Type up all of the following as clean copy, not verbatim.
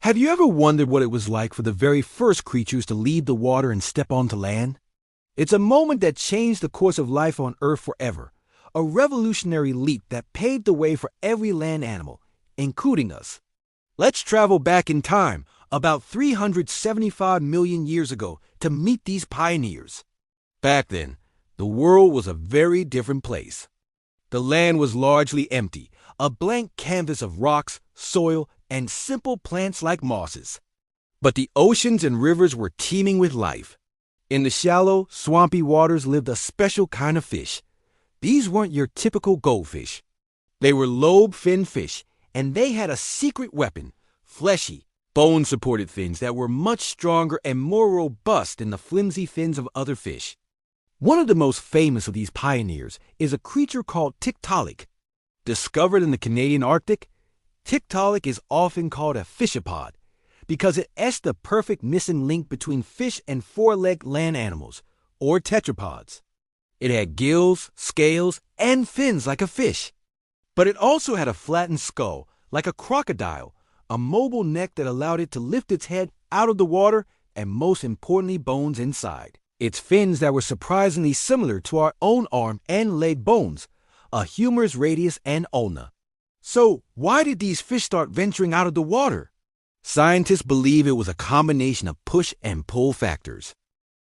Have you ever wondered what it was like for the very first creatures to leave the water and step onto land? It's a moment that changed the course of life on Earth forever, a revolutionary leap that paved the way for every land animal, including us. Let's travel back in time, about 375 million years ago, to meet these pioneers. Back then, the world was a very different place. The land was largely empty, a blank canvas of rocks, soil, and simple plants like mosses. But the oceans and rivers were teeming with life. In the shallow, swampy waters lived a special kind of fish. These weren't your typical goldfish. They were lobe-finned fish, and they had a secret weapon, fleshy, bone-supported fins that were much stronger and more robust than the flimsy fins of other fish. One of the most famous of these pioneers is a creature called Tiktaalik. Discovered in the Canadian Arctic, Tiktaalik is often called a fishapod because it etched the perfect missing link between fish and four-legged land animals, or tetrapods. It had gills, scales, and fins like a fish. But it also had a flattened skull, like a crocodile, a mobile neck that allowed it to lift its head out of the water, and most importantly, bones inside. Its fins that were surprisingly similar to our own arm and leg bones, a humerus radius and ulna. So, why did these fish start venturing out of the water? Scientists believe it was a combination of push and pull factors.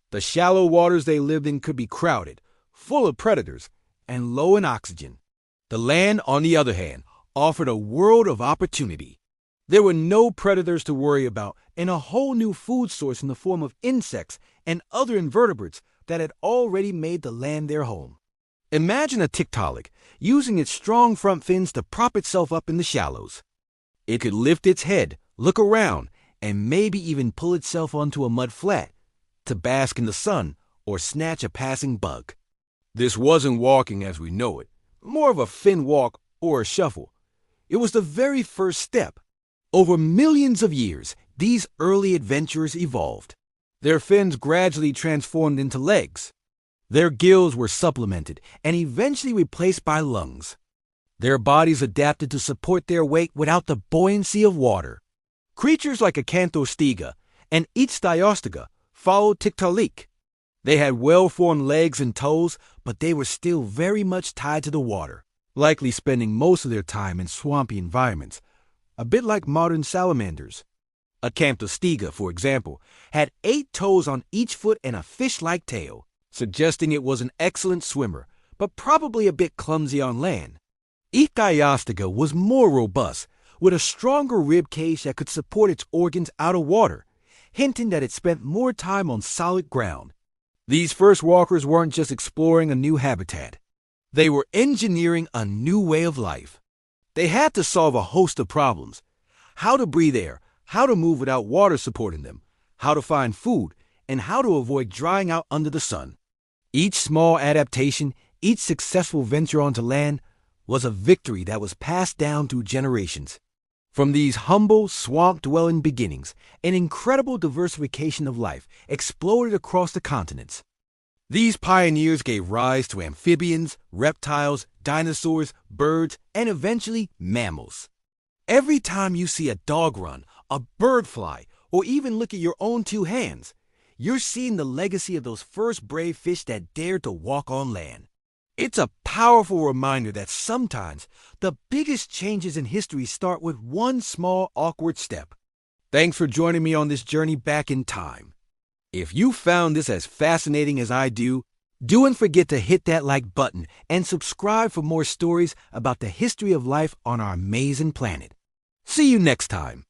The shallow waters they lived in could be crowded, full of predators, and low in oxygen. The land, on the other hand, offered a world of opportunity. There were no predators to worry about and a whole new food source in the form of insects and other invertebrates that had already made the land their home. Imagine a Tiktaalik using its strong front fins to prop itself up in the shallows. It could lift its head, look around, and maybe even pull itself onto a mud flat to bask in the sun or snatch a passing bug. This wasn't walking as we know it, more of a fin walk or a shuffle. It was the very first step. Over millions of years, these early adventurers evolved. Their fins gradually transformed into legs. Their gills were supplemented and eventually replaced by lungs. Their bodies adapted to support their weight without the buoyancy of water. Creatures like Acanthostega and Ichthyostega followed Tiktaalik. They had well-formed legs and toes, but they were still very much tied to the water, likely spending most of their time in swampy environments, a bit like modern salamanders. Acanthostega, for example, had 8 toes on each foot and a fish-like tail, suggesting it was an excellent swimmer, but probably a bit clumsy on land. Ichthyostega was more robust, with a stronger rib cage that could support its organs out of water, hinting that it spent more time on solid ground. These first walkers weren't just exploring a new habitat. They were engineering a new way of life. They had to solve a host of problems: how to breathe air, how to move without water supporting them, how to find food, and how to avoid drying out under the sun. Each small adaptation, each successful venture onto land, was a victory that was passed down through generations. From these humble, swamp-dwelling beginnings, an incredible diversification of life exploded across the continents. These pioneers gave rise to amphibians, reptiles, dinosaurs, birds, and eventually mammals. Every time you see a dog run, a bird fly, or even look at your own 2 hands, you're seeing the legacy of those first brave fish that dared to walk on land. It's a powerful reminder that sometimes the biggest changes in history start with one small, awkward step. Thanks for joining me on this journey back in time. If you found this as fascinating as I do, don't forget to hit that like button and subscribe for more stories about the history of life on our amazing planet. See you next time.